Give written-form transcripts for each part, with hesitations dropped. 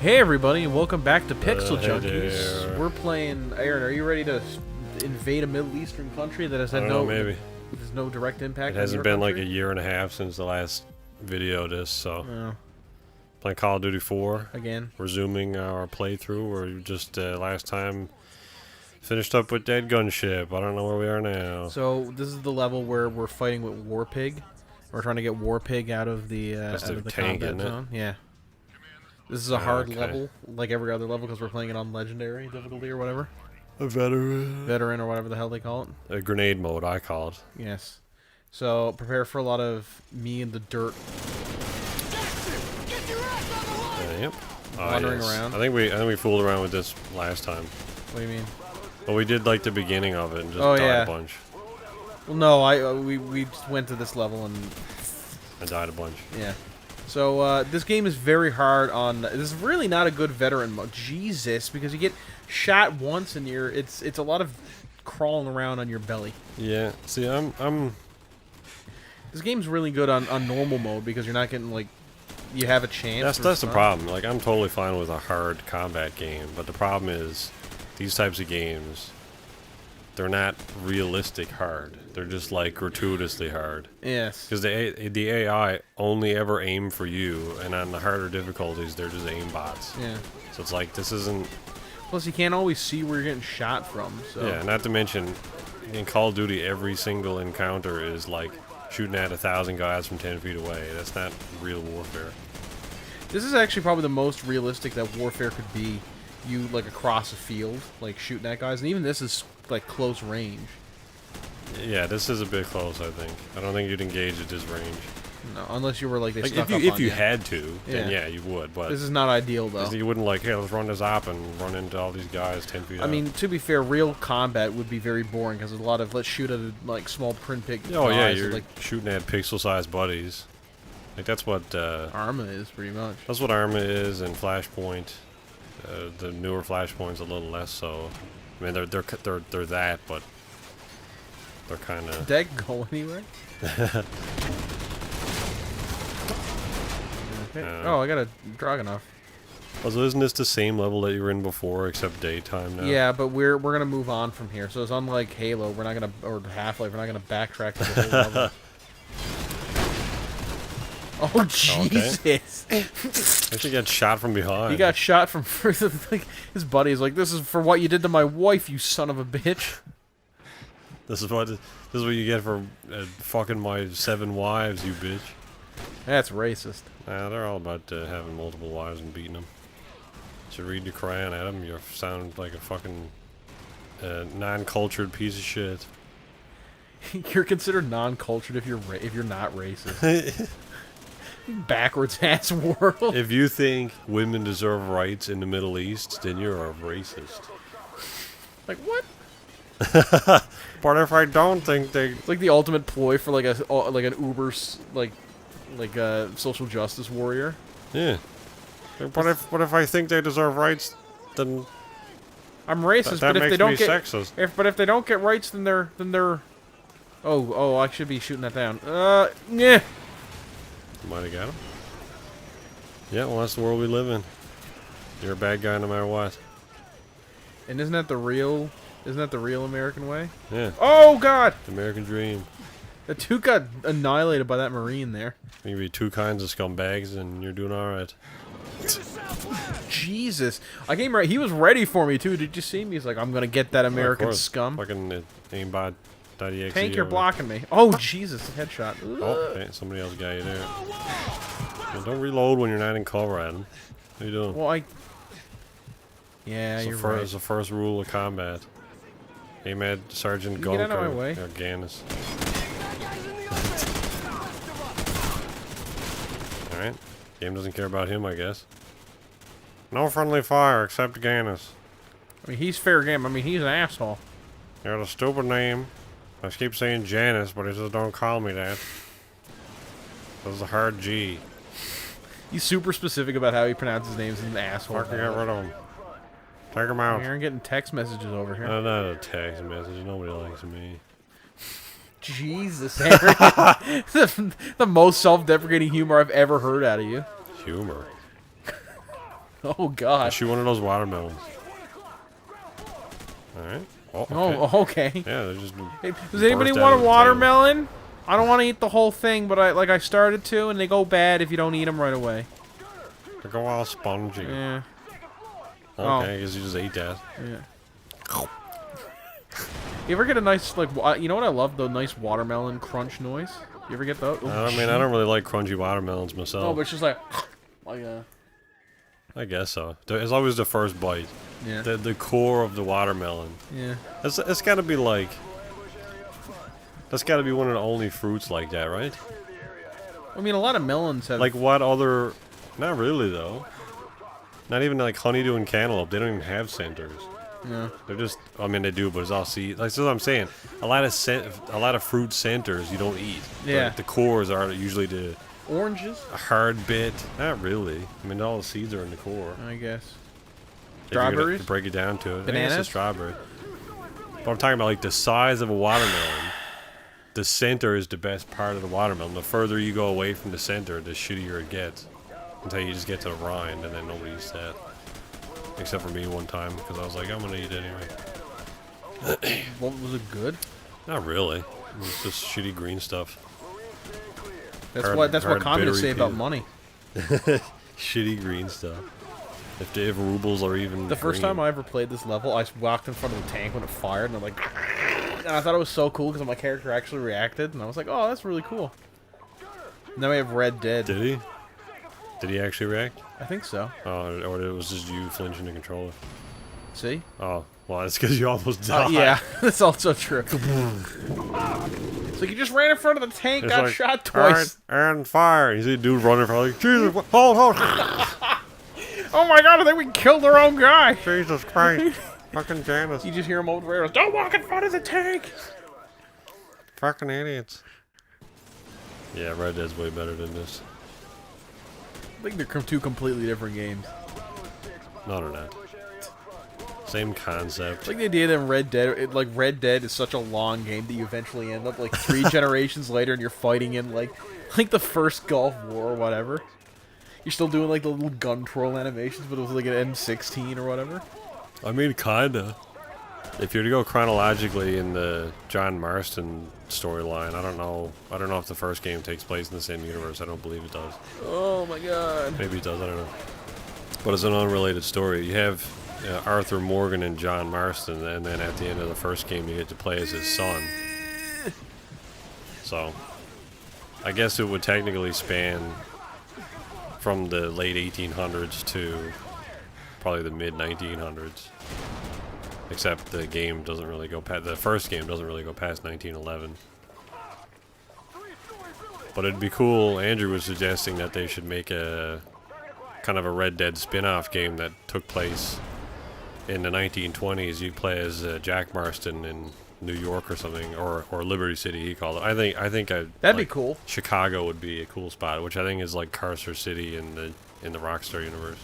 Hey everybody, and welcome back to Pixel Hey Junkies. there. We're playing. Aaron, are you ready to invade a Middle Eastern country that has had maybe. there's no direct impact? It hasn't on been your like a country? year and a half since the last video of this, so Oh, playing Call of Duty 4, again. resuming our playthrough. We're just last time finished up with Dead Gunship. I don't know where we are now. So this is the level where we're fighting with Warpig. We're trying to get Warpig out of the tank, combat isn't it? zone. Yeah. This is a hard okay. level, like every other level, because we're playing it on legendary difficulty or whatever, A veteran. veteran or whatever the hell they call it. A grenade mode, I call it. Yes. So prepare for a lot of me in the dirt. Yep. Wandering around. I think we fooled around with this last time. What do you mean? But we did like the beginning of it and just Oh, died yeah. a bunch. Well, no, we just went to this level and I died a bunch. yeah. So this game is very hard on. This is really not a good veteran mode. Jesus, because you get shot once and it's a lot of crawling around on your belly. Yeah. See, I'm This game's really good on normal mode because you're not getting like you have a chance. That's the problem. Like, I'm totally fine with a hard combat game, but the problem is these types of games, they're not realistic hard. They're just like gratuitously hard. Yes. Because the AI only ever aim for you, and on the harder difficulties, they're just aim bots. Yeah. So it's like, this isn't... Plus, you can't always see where you're getting shot from. So. Yeah, not to mention, in Call of Duty, every single encounter is like shooting at 1,000 guys from 10 feet away. That's not real warfare. This is actually probably the most realistic that warfare could be. You like across a field, like shooting at guys, and even this is like close range. Yeah, this is a bit close, I think. I don't think you'd engage at this range. No, unless you were like they Like, stuck if up you on had to, then Yeah. yeah, you would. But This is not ideal though. you wouldn't like, hey, let's run this op and run into all these guys 10 feet I out. mean, to be fair, real combat would be very boring because a lot of let's shoot at like small print pick. oh yeah, guys you're that, like shooting at pixel-sized buddies. Like that's what Arma is pretty much. that's what Arma is, and Flashpoint. The newer Flashpoint's a little less so. I mean, they're that, but they're kind of. Did that go anywhere? Okay. Oh, I got a Dragunov. Also, isn't this the same level that you were in before, except daytime now? Yeah, but we're gonna move on from here. So it's unlike Halo, we're not gonna or Half-Life, we're not gonna backtrack to the whole level. Oh Jesus! Actually, got shot from behind. He got shot from like his buddy's like, "This is for what you did to my wife, you son of a bitch." This is what you get for fucking my 7 wives, you bitch. That's racist. Nah, they're all about having multiple wives and beating them. Should read the Quran at them. You sound like a fucking non-cultured piece of shit. You're considered non-cultured if you're not racist. Backwards ass world. If you think women deserve rights in the Middle East, then you're a racist. Like what? But if I don't think they... It's like the ultimate ploy for like an Uber like a social justice warrior. Yeah. But if I think they deserve rights, then I'm racist, that but if makes they don't me get sexist. if they don't get rights, then they're. Oh, I should be shooting that down. Yeah. Might have got him. Yeah, well, that's the world we live in. You're a bad guy no matter what. And isn't that the real American way? Yeah. Oh God! The American dream. The two got annihilated by that Marine there. You can be two kinds of scumbags and you're doing alright. Jesus, I came right. He was ready for me too. Did you see me? He's like, I'm gonna get that American Of course. scum. Fucking aimbot.exe. Tank, you're blocking me. Oh Jesus, headshot. Oh, okay, somebody else got you there. Well, don't reload when you're not in cover, Adam. What are you doing? Well, yeah, you're right. It's the first rule of combat. Aim at Sergeant Get out of my Gunk way. or Gannis. Alright. Game doesn't care about him, I guess. No friendly fire except Gannis. I mean, he's fair game. I mean, he's an asshole. You got a stupid name. I keep saying Janice, but he says don't call me that. This is a hard G. He's super specific about how he pronounces names. He's an asshole. Fucking get rid of him. Take him out. Aaron getting text messages over here. Not a text message. Nobody likes me. Jesus, Aaron. the most self-deprecating humor I've ever heard out of you. Humor. Oh gosh. Shoot one of those watermelons. Alright. Oh, okay. Oh, okay. Yeah, they're just... Hey, does anybody burst out want of a the watermelon? I don't want to eat the whole thing, but I started to, and they go bad if you don't eat them right away. They go all spongy. Yeah. Okay, Oh. I guess you just ate that. Yeah. You ever get a nice, like, you know what I love? The nice watermelon crunch noise. You ever get that? I mean, I don't really like crunchy watermelons myself. No, but it's just like I guess so. It's always the first bite. yeah. The core of the watermelon. Yeah. It's got to be like... That's got to be one of the only fruits like that, right? I mean, a lot of melons have... Like what other... Not really, though. Not even like honeydew and cantaloupe. They don't even have centers. Yeah. They're just... I mean, they do, but it's all seeds. Like, that's what I'm saying. A lot of fruit centers you don't eat. Yeah. The cores are usually the... Oranges? A hard bit. Not really. I mean, all the seeds are in the core. I guess. If you're gonna Strawberries? break it down to it. Bananas? I guess it's strawberry. But I'm talking about like the size of a watermelon. The center is the best part of the watermelon. The further you go away from the center, the shittier it gets. Until you just get to the rind, and then nobody eats that. Except for me one time, because I was like, I'm gonna eat it anyway. What, was it good? Not really. It was just shitty green stuff. That's Hard- what hard communists say bittery about peel. money. Shitty green stuff. If rubles are even The first green. time I ever played this level, I walked in front of the tank when it fired, and I'm like, and I thought it was so cool because my character actually reacted, and I was like, oh, that's really cool. And then we have Red Dead. Did he? Did he actually react? I think so. Oh, or it was just you flinching the controller? See? Oh, well, that's because you almost died. Yeah, that's also true. So you just ran in front of the tank, It's got like, shot twice. And fire. You see a dude running for like, Jesus, hold. Oh my god, I think we killed our own guy. Jesus Christ. Fucking Janice. You just hear him over the radio, don't walk in front of the tank. Fucking idiots. Yeah, Red Dead's way better than this. I think they're two completely different games. No, they're not. Same concept. Like the idea that Red Dead is such a long game that you eventually end up like 3 generations later and you're fighting in like the first Gulf War or whatever. You're still doing like the little gun twirl animations, but it was like an M16 or whatever. I mean, kinda. If you're to go chronologically in the John Marston storyline, I don't know if the first game takes place in the same universe. I don't believe it does. Oh my god. Maybe it does, I don't know. But it's an unrelated story. You have Arthur Morgan and John Marston, and then at the end of the first game you get to play as his son. So, I guess it would technically span from the late 1800s to probably the mid 1900s. Except the game doesn't really go past, the first game doesn't really go past 1911. But it'd be cool. Andrew was suggesting that they should make a kind of a Red Dead spin-off game that took place in the 1920s. You play as Jack Marston in New York or something, or Liberty City he called it. I think That'd be cool. Chicago would be a cool spot, which I think is like Carcer City in the Rockstar universe.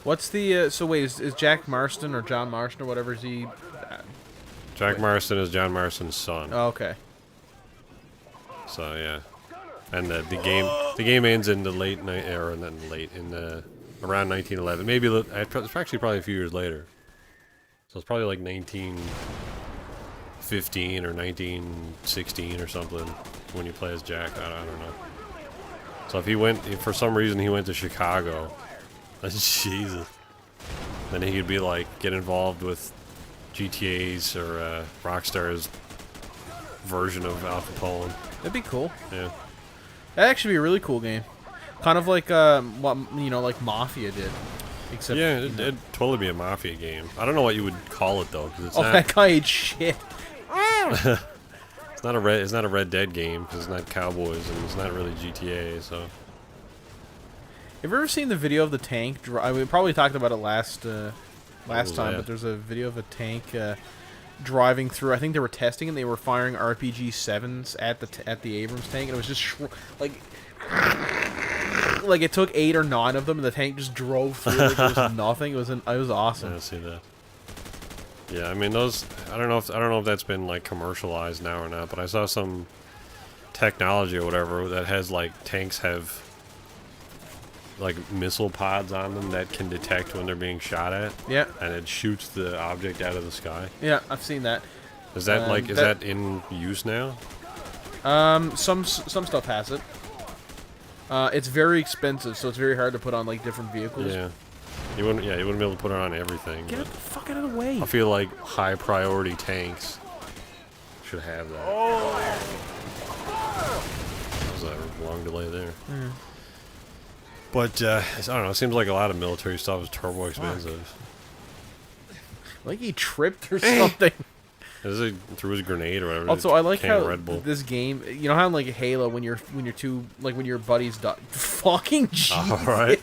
What's the so wait, is Jack Marston or John Marston or whatever is he? Jack Marston is John Marston's son. Oh, okay. So yeah, and the game ends in the late night, or not late in the around 1911. Maybe it's actually probably a few years later. So it's probably like 1915 or 1916 or something when you play as Jack. I don't know. So if for some reason he went to Chicago, Jesus, then he could be like get involved with GTA's or Rockstar's version of Al Capone. That'd be cool. Yeah. That'd actually be a really cool game. Kind of like what like Mafia did. Except Yeah, it'd totally be a Mafia game. I don't know what you would call it though, because it's not. that guy ate shit. It's not a Red Dead game because it's not Cowboys and it's not really GTA. So. Have you ever seen the video of the tank? We probably talked about it last time, that? but there's a video of a tank driving through. I think they were testing and they were firing RPG-7s at the Abrams tank, and it was just like it took 8 or 9 of them, and the tank just drove through like it was nothing. It was awesome. I see that. Yeah, I mean those. I don't know if that's been like commercialized now or not, but I saw some technology or whatever that has like tanks have like missile pods on them that can detect when they're being shot at. Yeah. And it shoots the object out of the sky. Yeah, I've seen that. Is that is that in use now? Some stuff has it. It's very expensive, so it's very hard to put on like different vehicles. Yeah. You wouldn't be able to put it on everything. Get the fuck out of the way. I feel like high priority tanks should have that. Oh. That was a long delay there. But I don't know. It seems like a lot of military stuff is turbo expensive. Like he tripped or something. He threw his grenade or whatever. Also, I like how Red Bull. this game. You know how in like Halo, when your buddies die. Fucking Jesus. All right.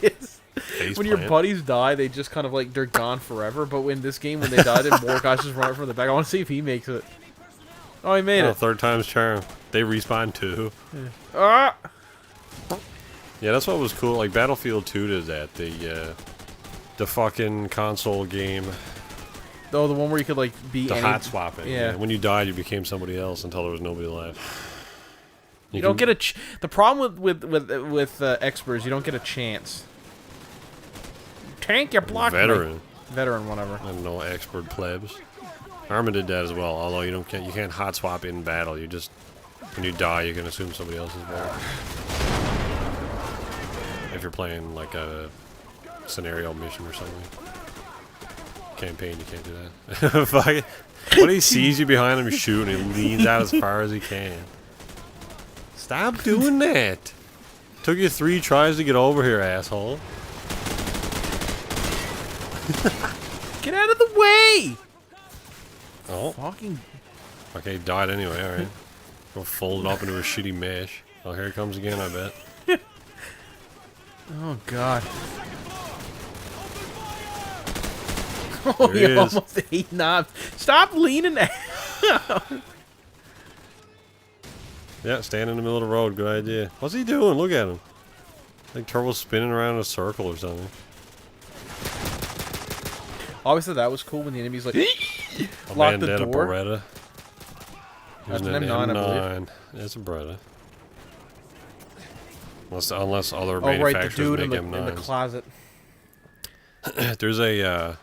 When your buddies die, they just kind of like they're gone forever. But in this game, when they die, then more guys just run from the back. I want to see if he makes it. Oh, he made it. Third time's charm. They respawn too. Yeah. Ah! Yeah, that's what was cool. Like Battlefield 2 did that. The fucking console game. Oh, the one where you could like be the hot swapping. Yeah. When you died, you became somebody else until there was nobody left. You don't get a. The problem with experts, you don't get a chance. Tank, you blocked me. Veteran, whatever. I don't know, expert plebs. Arma did that as well. Although you can't hot swap in battle. You just when you die, you can assume somebody else is there. If you're playing like a scenario mission or something. Campaign, you can't do that. Fuck. When he sees you behind him shooting, he leans out as far as he can. Stop doing that. Took you 3 tries to get over here, asshole. Get out of the way! Oh. Fucking. Okay, he died anyway, alright. Go fold it up into a shitty mesh. Oh, here he comes again, I bet. Oh, God. Oh, There you he is. almost ate knobs. Stop leaning out. Yeah, stand in the middle of the road. Good idea. What's he doing? Look at him. Like Turbo's spinning around in a circle or something. Always thought that was cool when the enemy's like A lock the Bandana door. Beretta. That's Using an M9, I believe. It's a Beretta. Unless other Oh, right, the manufacturers dude make in the M9s. closet. There's a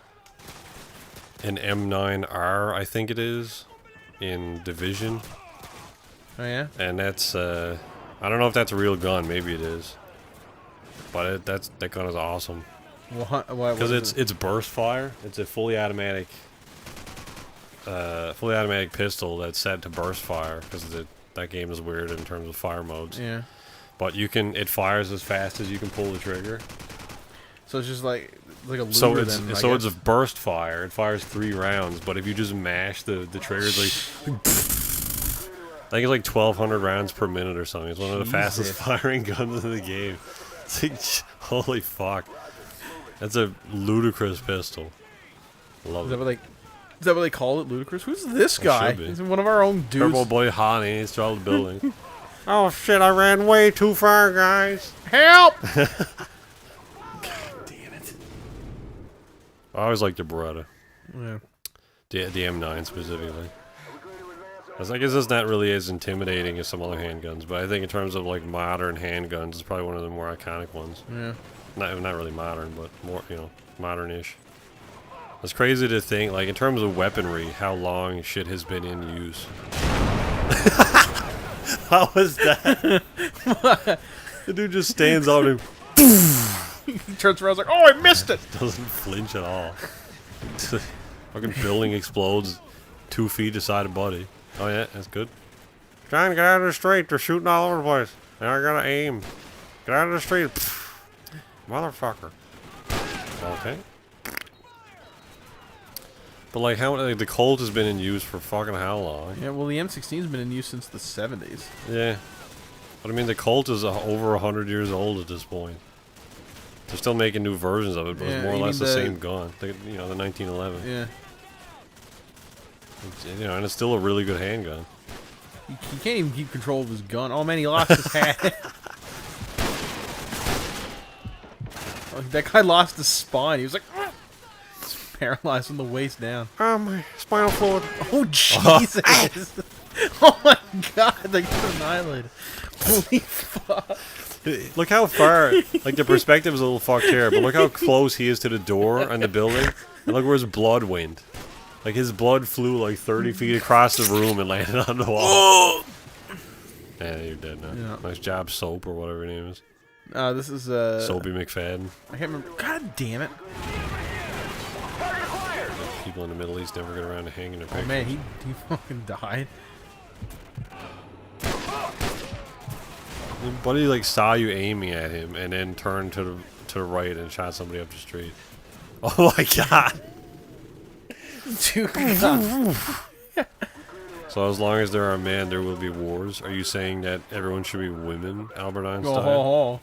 an M9R, I think it is, in Division, Oh, yeah? and that's I don't know if that's a real gun. Maybe it is, but that gun is awesome What? because it's burst fire. It's a fully automatic pistol that's set to burst fire because that game is weird in terms of fire modes. Yeah. But it fires as fast as you can pull the trigger. So it's just like a looter So then, it's a burst fire. It fires 3 rounds, but if you just mash the trigger, it's like I think it's like 1,200 rounds per minute or something. It's one of the fastest firing guns in the game. It's like, holy fuck, that's a ludicrous pistol. Love it. Is that what they call it, ludicrous? Who's this guy? should be. He's one of our own dudes. Turbo boy Honey, he's throughout the building. Oh shit! I ran way too far, guys. Help! I always liked the Beretta. Yeah. The M9 specifically. I guess it's not really as intimidating as some other handguns, but I think in terms of like modern handguns, it's probably one of the more iconic ones. Yeah. Not really modern, but more, modern-ish. It's crazy to think, like in terms of weaponry, how long shit has been in use. How was that? The dude just stands up and He turns around like, oh, I missed it! doesn't flinch at all. Fucking building explodes 2 feet beside a buddy. Oh yeah, that's good. Trying to get out of the street. They're shooting all over the place. Now I gotta aim. Get out of the street. Motherfucker. Okay. But like the Colt has been in use for fucking how long? Yeah, well, the M16's been in use since the 70s. Yeah. But I mean, the Colt is over 100 years old at this point. They're still making new versions of it, but it's more or less the same gun. The 1911. Yeah. And it's still a really good handgun. He can't even keep control of his gun. Oh man, he lost his hat. Oh, that guy lost his spine. He was like, ah! He's paralyzed from the waist down. Oh, my spinal fluid. Oh Jesus! Oh my God, they got annihilated. Holy fuck! Look how far, like the perspective is a little fucked here, but look how close he is to the door and the building, and look where his blood went. Like his blood flew like 30 feet across the room and landed on the wall. Yeah, you're dead now. Yeah. Nice job, Soap or whatever your name is. This is Soapy McFadden. I can't remember. God damn it! People in the Middle East never get around to hanging their pictures. Oh man, he fucking died. Your buddy like saw you aiming at him and then turned to the right and shot somebody up the street. Oh my god! Dude, So as long as there are men, there will be wars. Are you saying that everyone should be women, Albert Einstein? oh.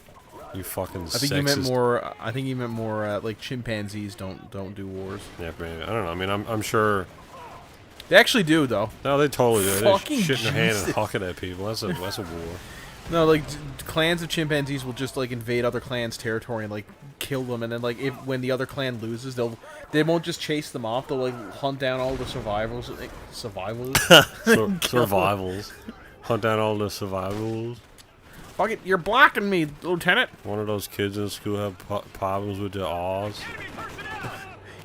You fucking I think sexist. he meant more. I think he meant more like chimpanzees don't do wars. Yeah, man. I don't know. I mean, I'm sure. They actually do though. No, they totally do. They Fucking shit in their hand Jesus. and hucking at people. That's a war. No, like clans of chimpanzees will just like invade other clans' territory and like kill them, and then like when the other clan loses, they won't just chase them off. They'll like hunt down all the survivals. Survivals. Hunt down all the survivals. Fuck it, you're blocking me, Lieutenant. One of those kids in school have problems with their R's.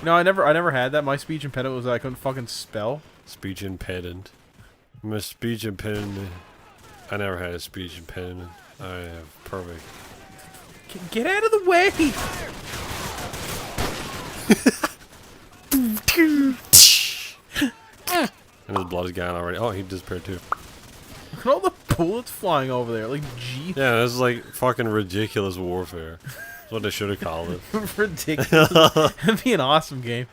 No, I never had that. My speech impediment was that I couldn't fucking spell. Speech impediment. I'm a speech impediment. I never had a speech impediment. I have perfect. Get out of the way! And his blood is gone already. Oh, he disappeared too. Look at all the bullets flying over there. Like, gee. Yeah, this is like fucking ridiculous warfare. That's what they should have called it. Ridiculous. That'd be an awesome game.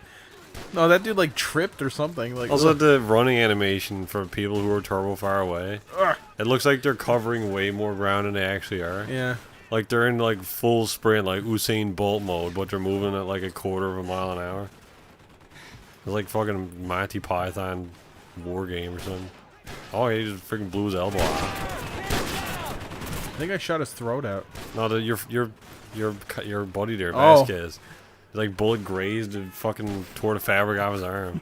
No, that dude like tripped or something. Like Also, the running animation for people who are turbo far away. It looks like they're covering way more ground than they actually are. yeah. Like they're in like full sprint, like Usain Bolt mode, but they're moving at like a quarter of a mile an hour. It's like fucking Monty Python war game or something. Oh, he just freaking blew his elbow off. I think I shot his throat out. No, your buddy there, Oh. Vasquez. He's like bullet grazed and fucking tore the fabric off his arm.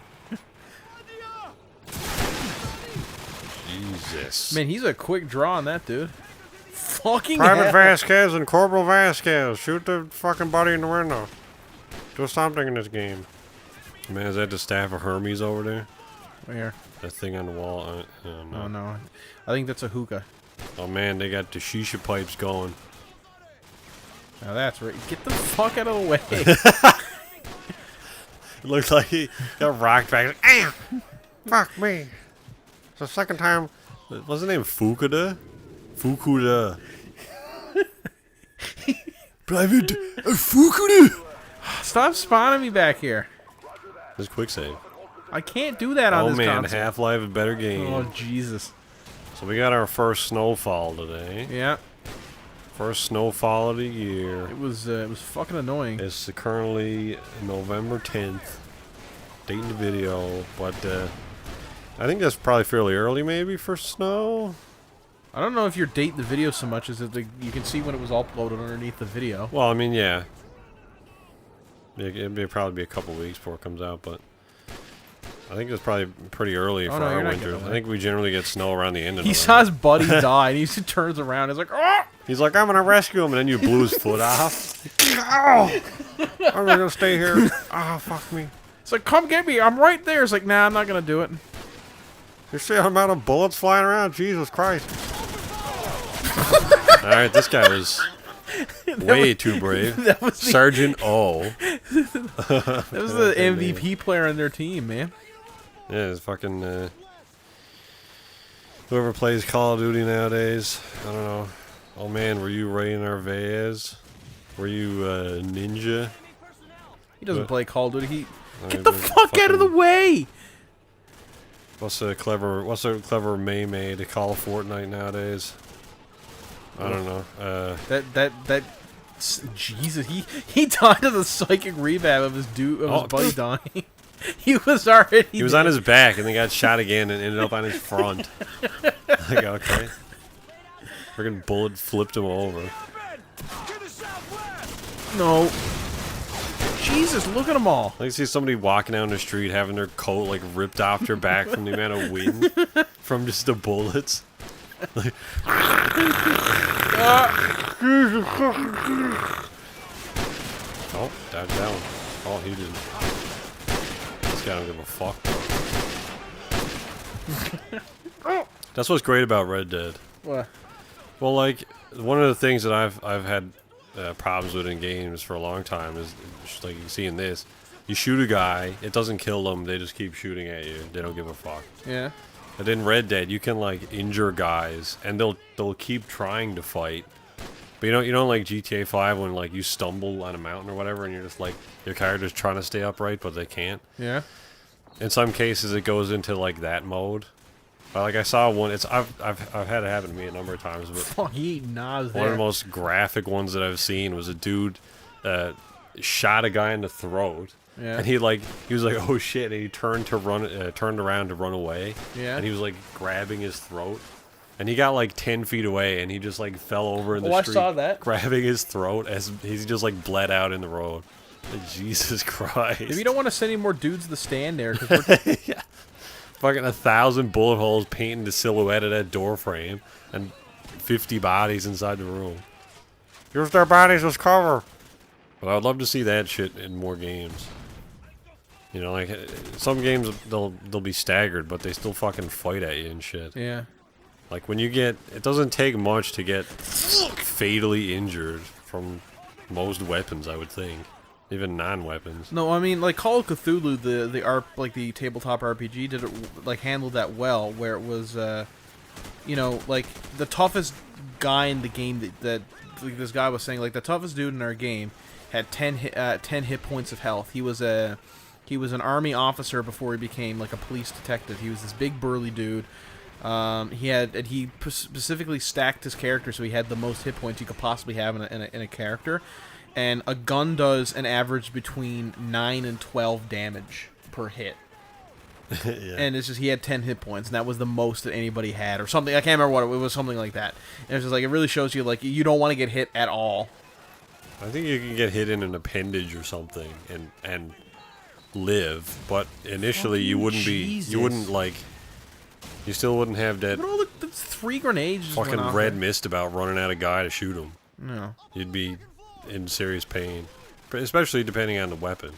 Jesus. Man, he's a quick draw on that dude. Fucking Private hell. Vasquez and Corporal Vasquez, shoot the fucking buddy in the window. Do something in this game. Man, is that the staff of Hermes over there? Where? That thing on the wall? Oh No. no. I think that's a hookah. Oh man, they got the shisha pipes going. Now that's right. Get the fuck out of the way. It looks like he got rocked back. Ah! Fuck me. It's the second time. What's his name? Fukuda? Fukuda. Private Fukuda. Stop spawning me back here. Just quick save. I can't do that on Oh this man, console. Half-Life a better game. Oh Jesus. So we got our first snowfall today. Yeah. First snowfall of the year. It was fucking annoying. It's currently November 10th. Dating the video, but I think that's probably fairly early maybe for snow. I don't know if you're dating the video so much as that you can see when it was uploaded underneath the video. Well, I mean, yeah. It'd probably be a couple weeks before it comes out, but I think it's probably pretty early for no, our you're not winter. getting I away. think we generally get snow around the end of He November. saw his buddy die, and he just turns around. And he's like, "Oh!" He's like, I'm gonna rescue him, and then you blew his foot off. Oh, I'm gonna stay here. Oh, fuck me. It's like, "Come get me! I'm right there." It's like, "Nah, I'm not gonna do it." You see how amount of bullets flying around? Jesus Christ. Alright, this guy was way too brave. That was the, Sergeant O. that was the MVP player on their team, man. Yeah, it's fucking, whoever plays Call of Duty nowadays, I don't know. Oh man, were you Ray Narvaez? Were you, Ninja? He doesn't What? play Call of Duty. He I get mean, the they're fuck out of the fucking- way. What's a clever May to call Fortnite nowadays? I don't know. Jesus, he died of the psychic rehab of his Oh. buddy dying. He was already. He was on his back and then got shot again and ended up on his front. Like, okay. Friggin' bullet flipped him over. No. Jesus, look at them all. I can see somebody walking down the street having their coat like ripped off their back from the amount of wind from just the bullets. Like, Oh, dodge down. Oh, he didn't. This guy don't give a fuck. That's what's great about Red Dead. What? Well, like, one of the things that I've had problems with in games for a long time is, just like you see in this, you shoot a guy, it doesn't kill them, they just keep shooting at you. They don't give a fuck. Yeah. But in Red Dead, you can like injure guys, and they'll keep trying to fight. But you know, like GTA 5 when like you stumble on a mountain or whatever, and you're just like your character's trying to stay upright, but they can't. Yeah. In some cases, it goes into like that mode. Like I saw one. I've had it happen to me a number of times, but Fuck, he eat Nas one of the most graphic ones that I've seen was a dude shot a guy in the throat. Yeah. And he was like, oh shit, and he turned around to run away. Yeah. And he was like grabbing his throat. And he got like 10 feet away, and he just like fell over in the street. I saw that. Grabbing his throat as he just like bled out in the road. Like, Jesus Christ. If you don't want to send any more dudes to stand there, because we're Yeah. Fucking 1,000 bullet holes painting the silhouette of that door frame, and 50 bodies inside the room. Use their bodies as cover. But I would love to see that shit in more games. You know, like some games they'll be staggered, but they still fucking fight at you and shit. yeah. Like when you get, it doesn't take much to get fatally injured from most weapons, I would think, even non-weapons. No, I mean like Call of Cthulhu, the tabletop RPG did it like handled that well, where it was, you know, like the toughest guy in the game that like, this guy was saying, like the toughest dude in our game had 10 hit points of health. He was an army officer before he became like a police detective. He was this big burly dude. He specifically stacked his character so he had the most hit points you could possibly have in a character. And a gun does an average between 9 and 12 damage per hit. Yeah. And it's just, he had 10 hit points, and that was the most that anybody had, or something. I can't remember what it was, something like that. And it's just like, it really shows you, like, you don't want to get hit at all. I think you can get hit in an appendage or something and live, but initially you wouldn't Jesus. you still wouldn't have that Look at all the 3 grenades just fucking went off red there. mist about running at a guy to shoot him. No. You'd be in serious pain, especially depending on the weapon.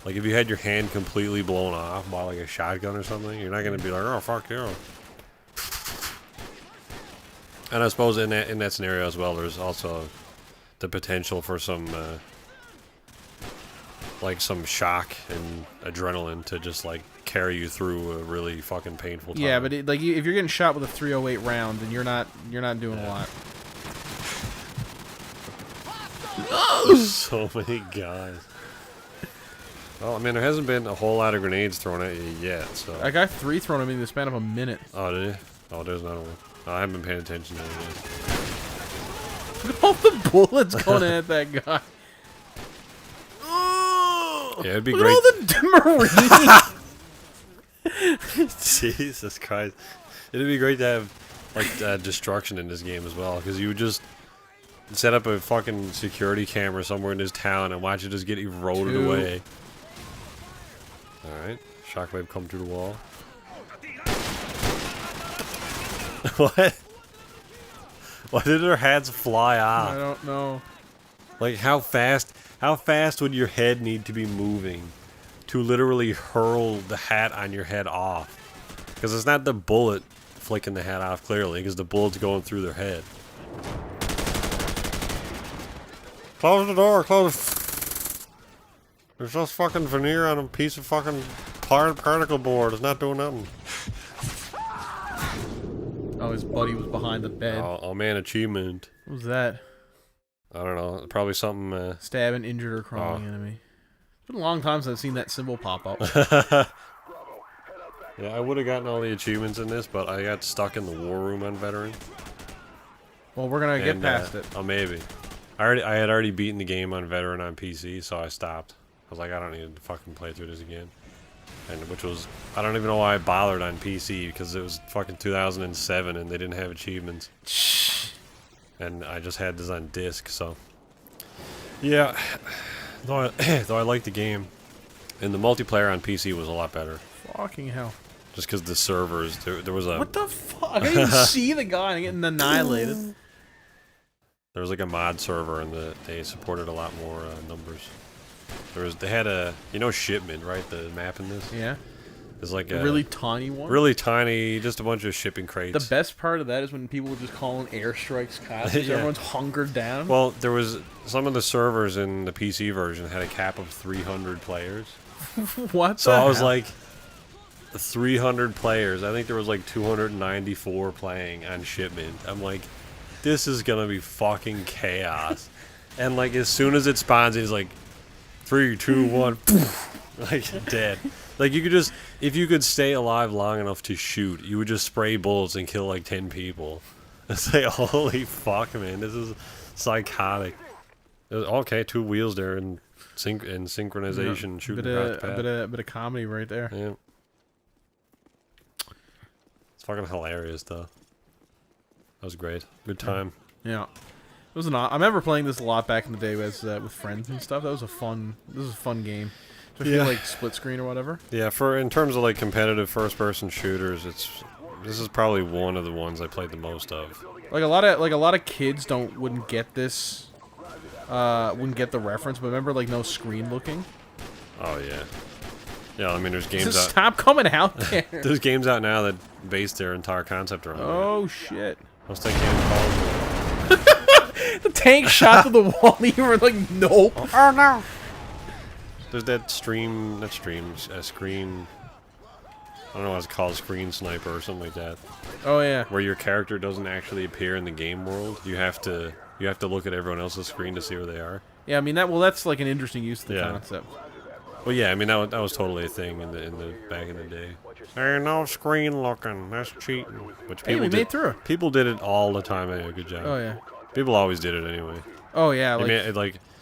Like if you had your hand completely blown off by like a shotgun or something, you're not gonna be like, oh fuck you. And I suppose in that scenario as well, there's also the potential for some shock and adrenaline to just like carry you through a really fucking painful time. Yeah, but if you're getting shot with a 308 round, then you're not doing a lot. So many guys. Well, I mean, there hasn't been a whole lot of grenades thrown at you yet, so... I got 3 thrown at me in the span of a minute. Oh, did you? Oh, there's another one. I haven't been paying attention to it yet. Look at all the bullets going at that guy. Yeah, it'd be Look great... at all the Marines! Jesus Christ. It'd be great to have, like, destruction in this game as well, because you would just set up a fucking security camera somewhere in this town and watch it just get eroded away. Alright. Shockwave come through the wall. What? Why did their hats fly off? I don't know. Like, how fast would your head need to be moving to literally hurl the hat on your head off? Because it's not the bullet flicking the hat off, clearly, because the bullet's going through their head. Close the door, close. There's just fucking veneer on a piece of fucking particle board. It's not doing nothing. Oh, his buddy was behind the bed. Oh man, achievement. What was that? I don't know. Probably something. Stab an injured or crawling enemy. It's been a long time since I've seen that symbol pop up. Yeah, I would have gotten all the achievements in this, but I got stuck in the war room on veteran. Well, we're gonna get past it. Oh, maybe. I had already beaten the game on veteran on PC, so I stopped. I was like, I don't need to fucking play through this again. And which was, I don't even know why I bothered on PC, because it was fucking 2007 and they didn't have achievements. And I just had this on disc, so. Yeah. Though I liked the game. And the multiplayer on PC was a lot better. Fucking hell. Just because the servers, there was a... What the fuck? I didn't even see the guy getting annihilated. There was like a mod server, and they supported a lot more numbers. They had a shipment, right? The map in this. Yeah. There's like a really tiny one. Really tiny, just a bunch of shipping crates. The best part of that is when people were just calling airstrikes cops. Yeah. Everyone's hunkered down. Well, there was some of the servers in the PC version had a cap of 300 players. What? So I was like, 300 players. I think there was like 294 playing on shipment. I'm like, this is gonna be fucking chaos. And like as soon as it spawns, it's like 3, 2, 1, like dead. Like you could just, if you could stay alive long enough to shoot, you would just spray bullets and kill like 10 people. It's like, holy fuck, man, this is psychotic. Okay, 2 wheels there and synchronization, shooting across the pad. A bit of comedy right there. Yeah. It's fucking hilarious though. That was great. Good time. Yeah. It was I remember playing this a lot back in the day with friends and stuff. That was a fun game. Especially like split screen or whatever. Yeah, in terms of like competitive first person shooters, this is probably one of the ones I played the most of. Like a lot of kids wouldn't get this wouldn't get the reference, but remember like no screen looking? Oh yeah. Yeah, I mean there's games Just out. Stop coming out there. There's games out now that base their entire concept around Oh shit. I was thinking called the tank shot to the wall, you were like, nope. Oh no. There's that screen, I don't know what it's called, screen sniper or something like that. Oh yeah. Where your character doesn't actually appear in the game world. You have to look at everyone else's screen to see where they are. Yeah, I mean that's like an interesting use of the concept. Well, yeah, I mean that was totally a thing in the back in the day. There ain't no screen looking. That's cheating. Which people made through. People did it all the time. Anyway, good job. Oh yeah. People always did it anyway. Oh yeah.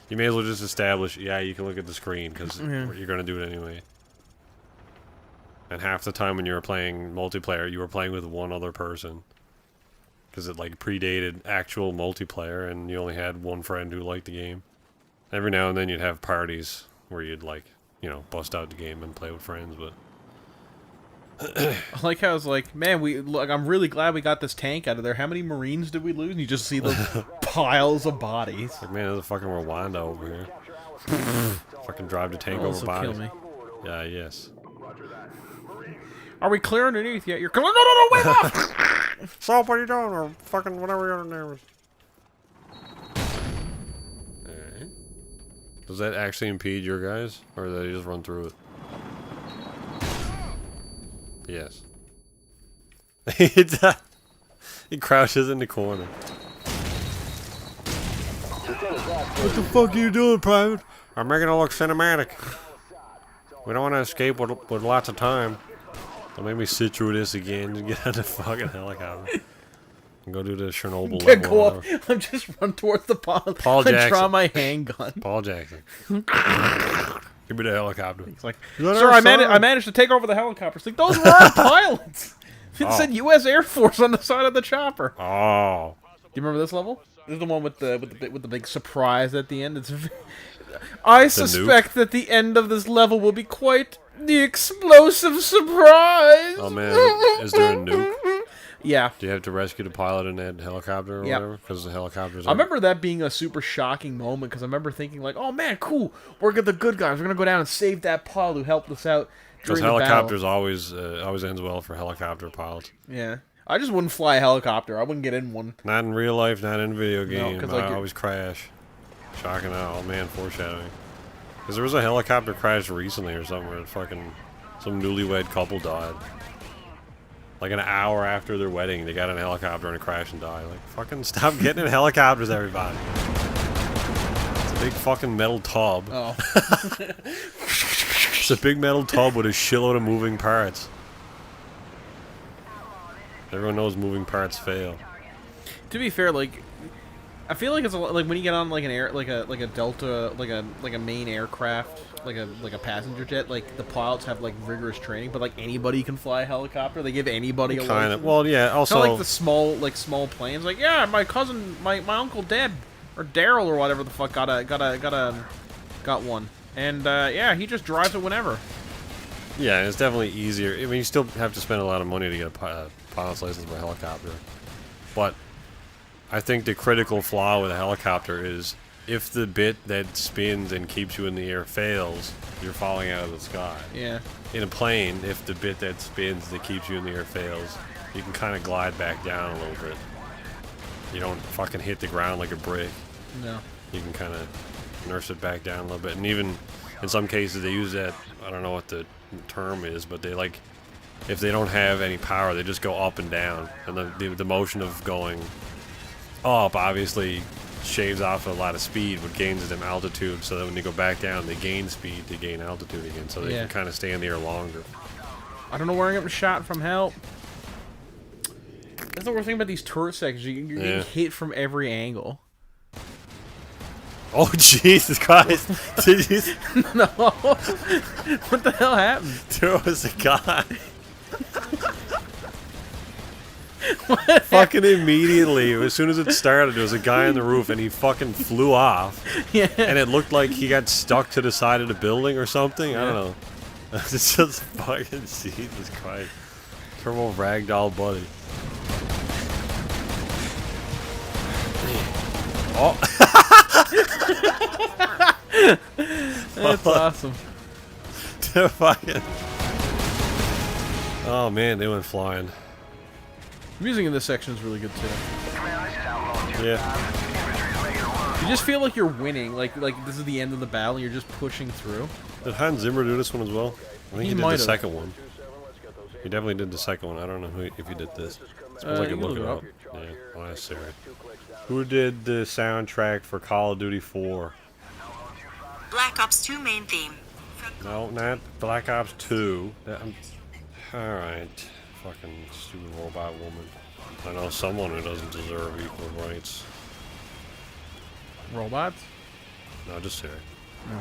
You may as well just establish, yeah, you can look at the screen, because you're going to do it anyway. And half the time when you were playing multiplayer, you were playing with one other person. Because it, like, predated actual multiplayer, and you only had one friend who liked the game. Every now and then you'd have parties where you'd, like, bust out the game and play with friends, but... I like how it's like, man, I'm really glad we got this tank out of there. How many Marines did we lose? And you just see those piles of bodies. Like, man, there's a fucking Rwanda over here. Fucking drive the tank over bodies. Kill me. Yeah, yes. Are we clear underneath yet? You're clear. No, wait off! So, what are you doing? Or fucking whatever your name is. Alright. Does that actually impede your guys? Or do they just run through it? Yes. He crouches in the corner. What the fuck are you doing, Private? I'm making it look cinematic. We don't want to escape with lots of time. Don't make me sit through this again and get on the fucking helicopter. And go do the Chernobyl level. Go up. I'm just run towards the pond. Paul Jackson. Draw my handgun. Paul Jackson. Give me the helicopter. He's like, sir, I managed to take over the helicopter. It's like, those were our pilots. It said U.S. Air Force on the side of the chopper. Oh. Do you remember this level? This is the one with the big surprise at the end. I suspect that the end of this level will be quite the explosive surprise. Oh man, is there a nuke? Yeah. Do you have to rescue the pilot in that helicopter or whatever? Because the helicopter's... I remember that being a super shocking moment, because I remember thinking like, oh man, cool, we're the good guys. We're going to go down and save that pilot who helped us out during the battle. Because helicopters always ends well for helicopter pilots. Yeah. I just wouldn't fly a helicopter. I wouldn't get in one. Not in real life, not in a video game. No, I always crash. Shocking out. Oh man, foreshadowing. Because there was a helicopter crash recently or something where fucking some newlywed couple died. Like an hour after their wedding, they got in a helicopter and crashed and died. Like, fucking stop getting in helicopters, everybody. It's a big fucking metal tub. Oh. It's a big metal tub with a shitload of moving parts. Everyone knows moving parts fail. To be fair, like, I feel like it's like when you get on like a Delta, like a main aircraft, like a passenger jet, like the pilots have like rigorous training, but like anybody can fly a helicopter. They give anybody a kind license. of. Well, yeah. Also, kind of like the small planes. Like, yeah, my cousin, my uncle Deb or Daryl or whatever the fuck got one, and yeah, he just drives it whenever. Yeah, it's definitely easier. I mean, you still have to spend a lot of money to get a pilot's license by helicopter, but I think the critical flaw with a helicopter is if the bit that spins and keeps you in the air fails, you're falling out of the sky. Yeah. In a plane, if the bit that spins that keeps you in the air fails, you can kind of glide back down a little bit. You don't fucking hit the ground like a brick. No. You can kind of nurse it back down a little bit. And even in some cases, they use that, I don't know what the term is, but they like, if they don't have any power, they just go up and down. And the motion of going up obviously shaves off a lot of speed, but gains them altitude, so that when you go back down, they gain speed to gain altitude again, so they can kind of stay in the air longer. I don't know where I'm getting shot from. Help. That's the worst thing about these turret sections. You're getting hit from every angle. Oh, Jesus Christ. Did you... No. What the hell happened? There was a guy. What? Fucking immediately, as soon as it started, there was a guy on the roof, and he fucking flew off. Yeah. And it looked like he got stuck to the side of the building or something. I don't know. It's just fucking Jesus Christ. Turbo ragdoll buddy. Oh. That's awesome. Fucking. Oh man, they went flying. The music in this section is really good too. Yeah. You just feel like you're winning, like this is the end of the battle, and you're just pushing through. Did Hans Zimmer do this one as well? I think he did the second one. He definitely did the second one. I don't know if he did this. I suppose I could look it up. Yeah, I'll ask Sarah. Who did the soundtrack for Call of Duty 4? Black Ops 2 main theme. No, not Black Ops 2. Alright. Fucking stupid robot woman. I know someone who doesn't deserve equal rights. Robots? No, just Sarah. No.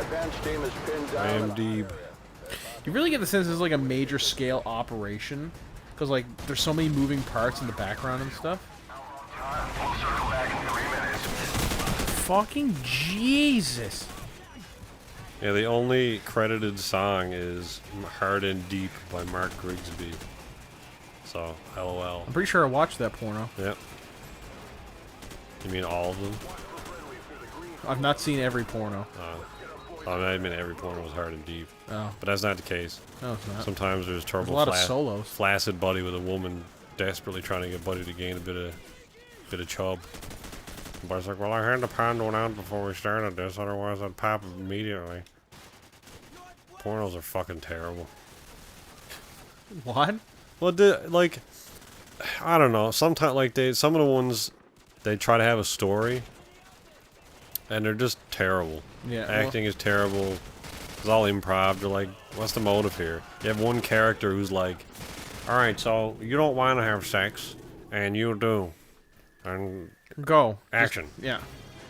Advanced team is pinned down. Deeb. You really get the sense it's like a major scale operation, because like there's so many moving parts in the background and stuff. Fucking Jesus! Yeah, the only credited song is Hard and Deep by Mark Grigsby. So, LOL. I'm pretty sure I watched that porno. Yep. You mean all of them? I've not seen every porno. I mean every porno was Hard and Deep. Oh. But that's not the case. No, it's not. Sometimes there's turbo a lot of solos. flaccid buddy with a woman desperately trying to get buddy to gain a bit of chub. But it's like, well, I had to pound one out before we started this, otherwise I'd pop immediately. Pornos are fucking terrible. What? Well, like, I don't know. Sometimes, like, some of the ones, they try to have a story, and they're just terrible. Yeah. Acting is terrible. It's all improv. They're like, what's the motive here? You have one character who's like, alright, so you don't want to have sex, and you do. And Go. action. Just, yeah.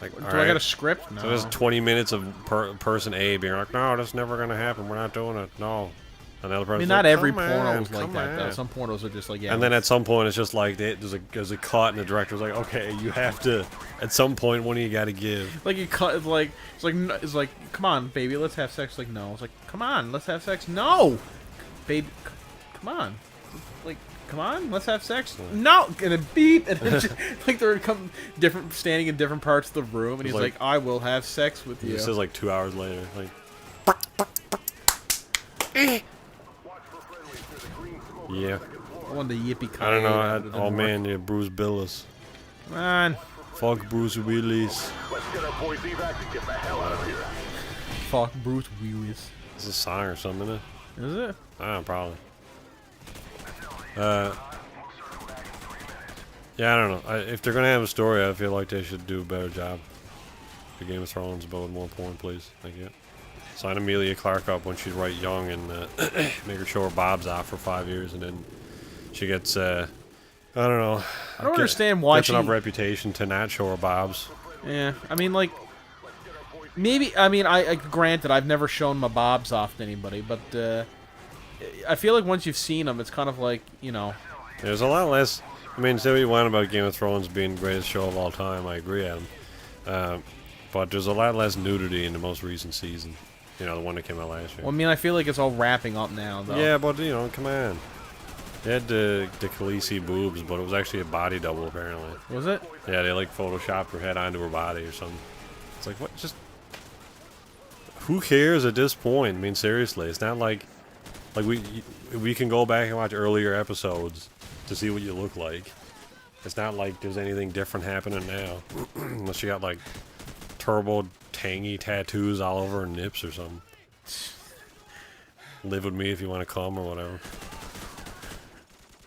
Like, Do I got a script? No. So there's 20 minutes of person A being like, no, that's never going to happen. We're not doing it. No. And the other I person's mean, not like, every come porno on, is like come that, though. on. Some pornos are just like, yeah. And then at some point, it's just like, there's a cut, and the director's like, okay, you have to, at some point, one of you got to give. Like, you cut, it's like, come on, baby, let's have sex. Like, no. It's like, come on, let's have sex. No! Baby, come on. Like, come on, let's have sex. No! And a beep, and then just, like, they're standing in different parts of the room, and he's like, I will have sex with you. This is like 2 hours later. Like, yeah. I want the yippee. I don't know. Oh man, yeah, Bruce Willis. Come on. Fuck Bruce Willis. Let's get our boys evac and get the hell out of here. Fuck Bruce Willis. It's a song or something, isn't it? Is it? I don't know, probably. Yeah, I don't know. If they're gonna have a story, I feel like they should do a better job. The Game of Thrones, but with more porn, please. Thank you. Sign Amelia Clark up when she's right young and make her show her bobs off for 5 years, and then she gets, I don't know. I don't understand why gets enough reputation to not show her bobs. Yeah, I mean, like, maybe, I mean, I granted, I've never shown my bobs off to anybody, but I feel like once you've seen them, it's kind of like, you know. There's a lot less, I mean, say what you want about Game of Thrones being the greatest show of all time, I agree, Adam. But there's a lot less nudity in the most recent season. You know, the one that came out last year. Well, I mean, I feel like it's all wrapping up now, though. Yeah, but, you know, come on. They had the Khaleesi boobs, but it was actually a body double, apparently. Was it? Yeah, they like photoshopped her head onto her body or something. It's like, what? Just who cares at this point? I mean, seriously, it's not like we can go back and watch earlier episodes to see what you look like. It's not like there's anything different happening now, unless you got like turbo tangy tattoos all over her nips or something. Live with me if you want to come or whatever.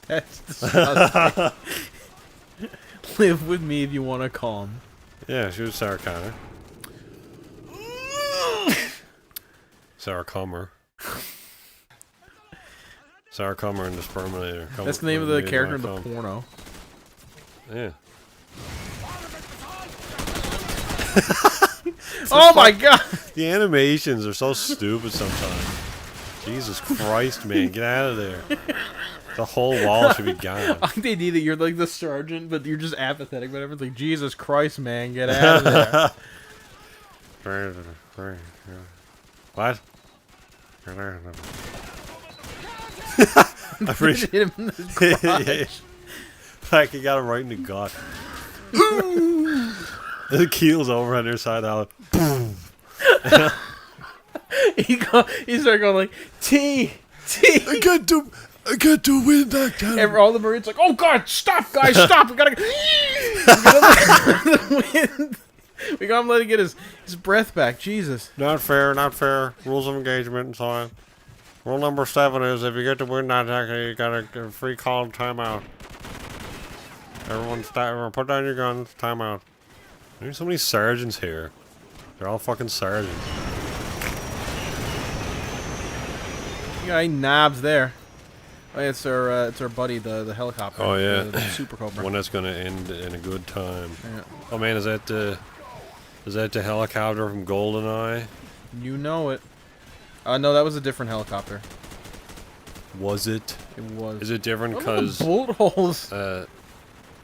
That's disgusting. Live with me if you want to calm. Yeah, she was Sarah Connor. Sarah Comer. Sarah Comer and the Sperminator. That's the name of the character in the porno. Yeah. Oh my god! The animations are so stupid sometimes. Jesus Christ, man, get out of there. The whole wall should be gone. I think they need that you're like the sergeant, but you're just apathetic about everything. Like, Jesus Christ, man, get out of there. What? I'm pretty sure. Hit him in the crotch. Like he got him right in the gut. The keel's over on their side out. Boom. He started going like, T. I got to win that time. And all the Marines like, oh god, stop, guys, stop. We gotta we gotta let him get his breath back. Jesus. Not fair, not fair. Rules of engagement and so on. Rule number 7 is if you get to win that attack, you got a free call timeout. Everyone put down your guns, timeout. There's so many sergeants here. They're all fucking sergeants. You got any knobs there? Oh, yeah, it's our buddy, the helicopter. Oh yeah, the Super Cobra. One that's gonna end in a good time. Yeah. Oh man, is that the helicopter from GoldenEye? You know it. No, that was a different helicopter. Was it? It was. Is it different What about the because bullet holes?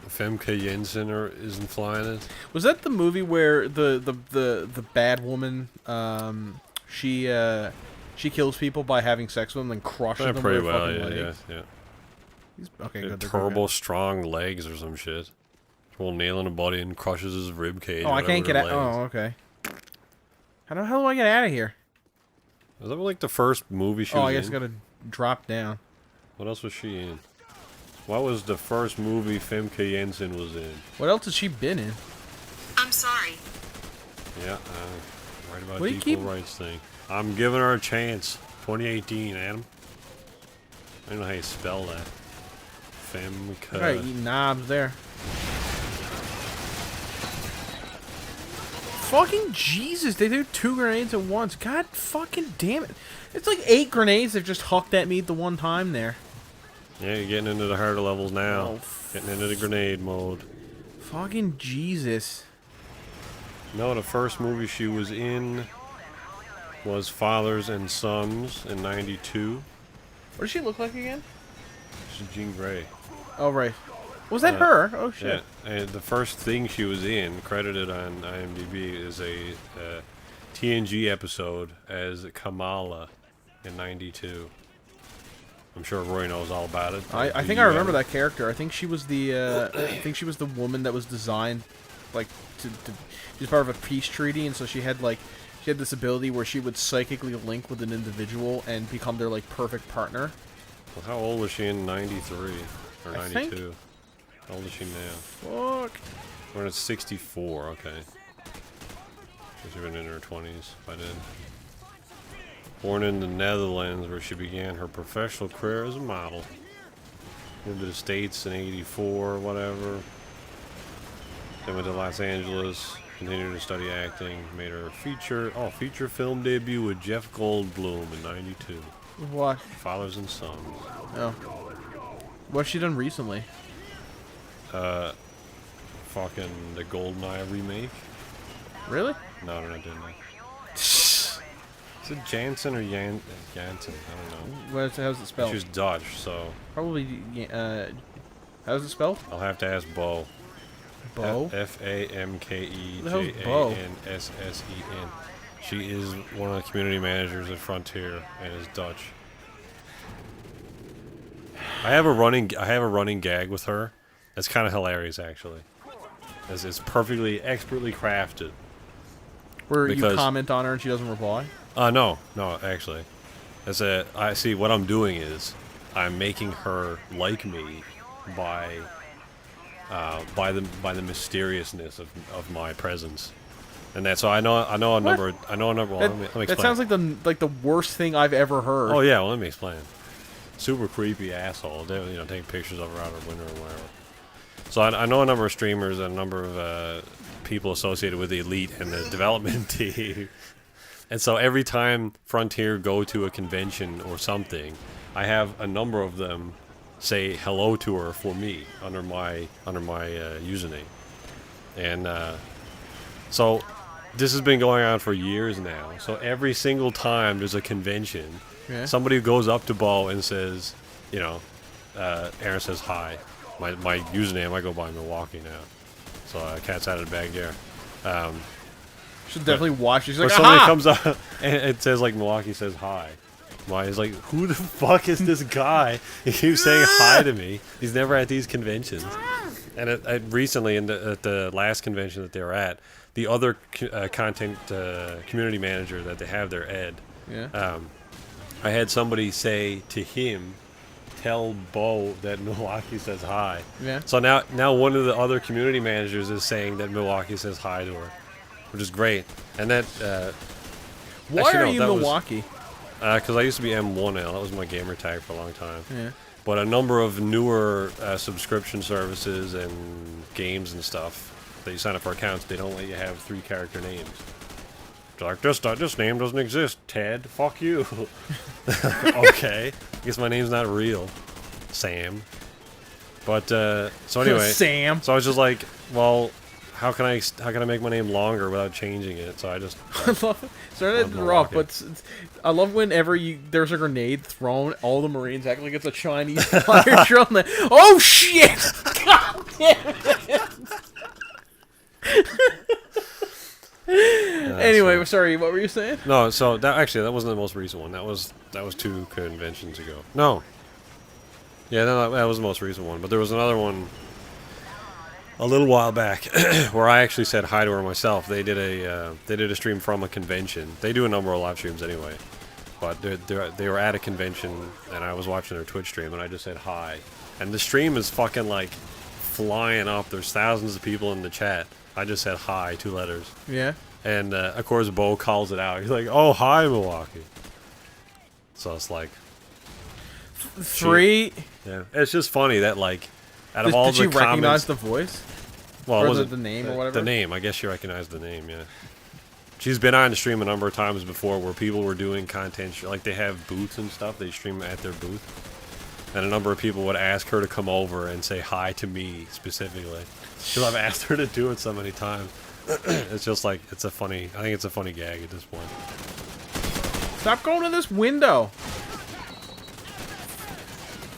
Femke Jensen isn't flying it? Was that the movie where the bad woman she kills people by having sex with them and crushes them Pretty with her well, fucking yeah, legs? yeah. Okay, Yeah, good. they're turbo good. strong legs or some shit. Whole nail in the body and crushes his rib cage. Oh, I can't get out. Oh, okay. How the hell do I get out of here? Was that like the first movie she was I guess in? I gotta drop down. What else was she in? What was the first movie Femke Jensen was in? What else has she been in? I'm sorry. Yeah, right about What the do you equal keep- rights thing. I'm giving her a chance. 2018, Adam. I don't know how you spell that. Femke. Alright, eating knobs there. Fucking Jesus, they threw 2 grenades at once. God fucking damn it. It's like 8 grenades they've just hucked at me at the one time there. Yeah, you're getting into the harder levels now. Oh, Getting into the grenade mode. Fucking Jesus. No, the first movie she was in was Fathers and Sons in '92. What does she look like again? She's Jean Grey. Oh, right. Was that her? Oh, Yeah, shit. and the first thing she was in, credited on IMDb, is a TNG episode as Kamala in '92. I'm sure Roy knows all about it. I think I remember that character. I think she was the the woman that was designed like to she was part of a peace treaty, and so she had this ability where she would psychically link with an individual and become their like perfect partner. Well, how old was she in '93 or I '92? think- How old is she now? Fuck. We're at 64. Okay. She's been in her 20s by then. Born in the Netherlands, where she began her professional career as a model. Moved to the States in '84, whatever. Then went to Los Angeles, continued to study acting, made her feature film debut with Jeff Goldblum in '92. What? Fathers and Sons. Oh. What's she done recently? Fucking the GoldenEye remake. Really? No, they're not doing that. Is it Jansen or Jansen? I don't know. How's it spelled? She was Dutch, so Probably. How's it spelled? I'll have to ask Bo. Bo. Famkejanssen. the hell's Bo? She is one of the community managers at Frontier and is Dutch. I have a running gag with her. It's kind of hilarious, actually. It's perfectly, expertly crafted. Where you comment on her and she doesn't reply? No, actually. I see what I'm doing is I'm making her like me by the mysteriousness of my presence. And that's so I know a number. Well, let me explain. That sounds like the worst thing I've ever heard. Oh yeah, well, let me explain. Super creepy asshole. They, taking pictures of her out her window or whatever. So I know a number of streamers and a number of people associated with the Elite and the development team. And so every time Frontier go to a convention or something, I have a number of them say hello to her for me under my username. And so this has been going on for years now. So every single time there's a convention, somebody goes up to Bo and says, Aaron says hi. My username, I go by Milwaukee now. So cat's out of the bag there. Should definitely watch. She's like, somebody comes up and it says like Milwaukee says hi. He's like, who the fuck is this guy? He keeps saying hi to me. He's never at these conventions. And recently, at the last convention that they were at, the other content community manager that they have there, Ed, I had somebody say to him, tell Bo that Milwaukee says hi. Yeah. So now one of the other community managers is saying that Milwaukee says hi to her, which is great. And that. Why are you Milwaukee? Because I used to be M1L. That was my gamer tag for a long time. Yeah. But a number of newer subscription services and games and stuff that you sign up for accounts, they don't let you have 3-character names. They're like, this name doesn't exist, Ted. Fuck you. Okay. I guess my name's not real. Sam. But, so anyway. Sam. So I was just like, well, how can I make my name longer without changing it? So I just... Sorry to interrupt, but I love whenever there's a grenade thrown, all the Marines act like it's a Chinese fire drill. Oh shit! God damn it! Anyway, sorry, what were you saying? No, so that wasn't the most recent one. That was 2 conventions ago. No. Yeah, that was the most recent one. But there was another one a little while back where I actually said hi to her myself. They did a stream from a convention. They do a number of live streams anyway, but they were at a convention and I was watching their Twitch stream and I just said hi, and the stream is fucking like flying up. There's thousands of people in the chat. I just said hi, 2 letters. Yeah. And of course Bo calls it out. He's like, "Oh, hi, Milwaukee." So it's like 3. Yeah, it's just funny that like. Did she recognize the voice? Well, or was it the name or whatever? The name. I guess she recognized the name, yeah. She's been on the stream a number of times before where people were doing content. Like, they have booths and stuff. They stream at their booth. And a number of people would ask her to come over and say hi to me, specifically. Because I've asked her to do it so many times. It's just like, I think it's a funny gag at this point. Stop going to this window!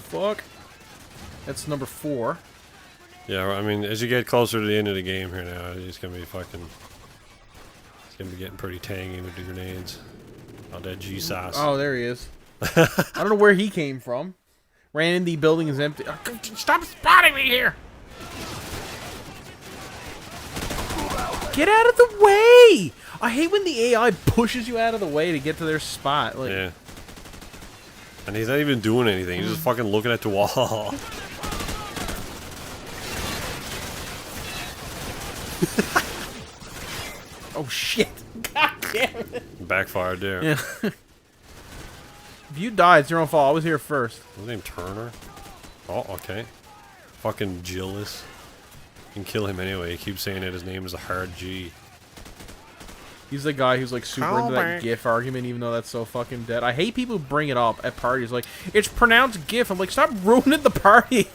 Fuck. That's number 4. Yeah, I mean, as you get closer to the end of the game here now, it's gonna be fucking... It's gonna be getting pretty tangy with the grenades. All that G-sauce. Oh, there he is. I don't know where he came from. Ran in, the building is empty. Oh, stop spotting me here! Get out of the way! I hate when the AI pushes you out of the way to get to their spot. Like, yeah. And he's not even doing anything. He's just fucking looking at the wall. Oh shit! God damn it! Backfired there. Yeah. If you die, it's your own fault. I was here first. What's his name? Turner? Oh, okay. Fucking Gillis. You can kill him anyway. He keeps saying that his name is a hard G. He's the guy who's like super into that GIF argument, even though that's so fucking dead. I hate people who bring it up at parties. Like, it's pronounced GIF. I'm like, stop ruining the party.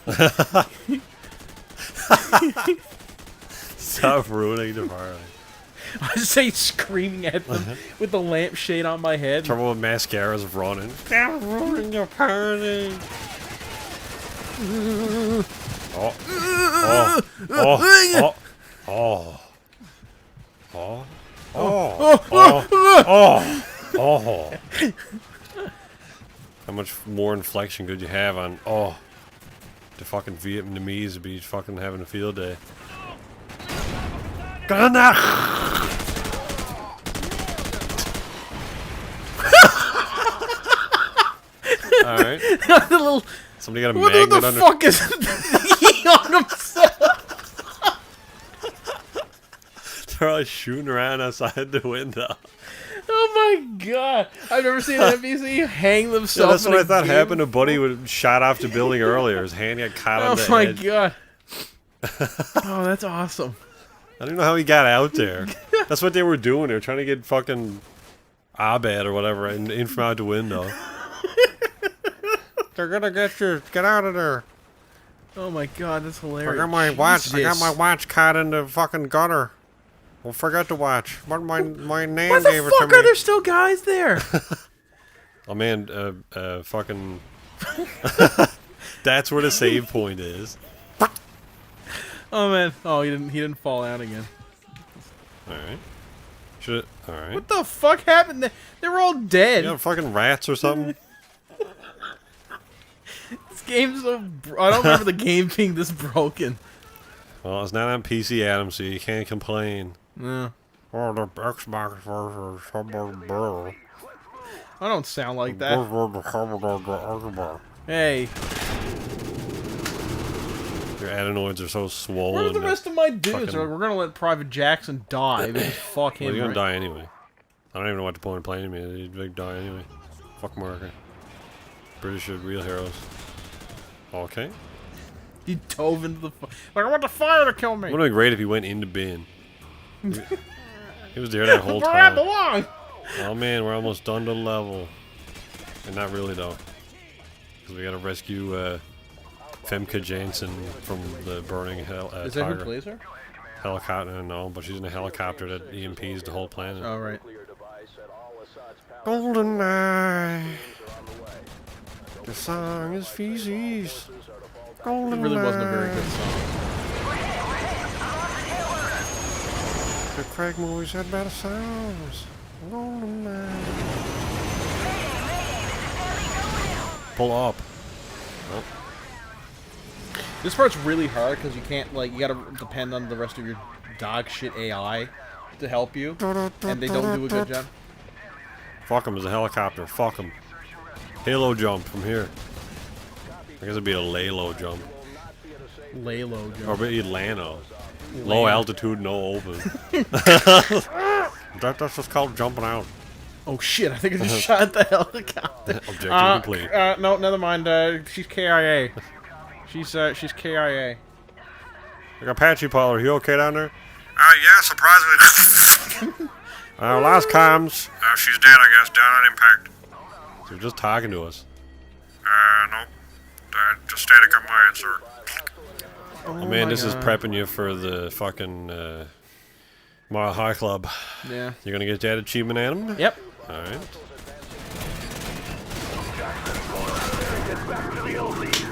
Stop ruining the party. I just say screaming at them with the lampshade on my head. Trouble with mascara's running. Stop ruining your party. Oh. Oh. Oh. Oh. Oh. Oh. Oh. Oh. How much more inflection could you have on oh? The fucking Vietnamese would be fucking having a field day. Get in there! Alright. Somebody got a magnet what the under. fuck is he on himself? They're all shooting around outside the window. Oh my god! I've never seen an NPC hang Yeah, themselves. that's what I thought game. happened to Buddy when shot off the building earlier. His hand got caught on the Oh my edge. god! Oh, that's awesome. I don't even know how he got out there. That's what they were doing. They were trying to get fucking Abed or whatever in from out the window. They're gonna get you. Get out of there. Oh my god, that's hilarious. I got my watch. I got Jesus. my watch caught in the fucking gutter. Well, forget the watch. But my name Why gave the it to fuck me. are there still guys there? Oh man, fucking. That's where the save point is. Oh man. Oh, he didn't fall out again. All right. Should. All right. What the fuck happened? They were all dead. You got fucking rats or something. This game's so. I don't remember the game being this broken. Well, it's not on PC, Adam, so you can't complain. No. Oh, the Xbox versus Humble. I don't sound like that. Hey, Your adenoids are so swollen. where are the that- rest of my dudes? fucking- We're gonna let Private Jackson die. Maybe fuck him. Well, you're gonna right? die anyway. I don't even know what the point of playing me. You'd die anyway. Fuck America. British are real heroes. Okay. He dove into the. Like I want the fire to kill me. It would have been great if he went in the bin. He was there that whole Where I time. belong. Oh man, we're almost done to the level. And not really though. Because we gotta rescue Femke Jansen from the burning Is that who tiger. plays her? Helicopter, no, but she's in a helicopter that EMPs the whole planet. Oh right. Golden Eye. The song is feces. Golden It really wasn't a very good song. The Craig movies had better sounds. Golden Eye. Pull up. Oh. This part's really hard because you can't you gotta depend on the rest of your dog shit AI to help you, and they don't do a good job. Fuck him, there's a helicopter. Fuck him. Halo jump from here. I guess it'd be a lay-low jump. Lay-low jump. Or maybe Lano. Low altitude, no open. That's just called jumping out. Oh shit! I think I just shot the helicopter. Objective complete. No, never mind. She's KIA. She's KIA. Like Apache Paul, are you okay down there? Yeah, surprisingly. Last comms. She's dead, I guess, down on impact. You're just talking to us. Nope. Just static on my end, sir. Oh man, this is prepping you for the fucking Mile High Club. Yeah. You're gonna get that achievement, Adam? Yep. Alright.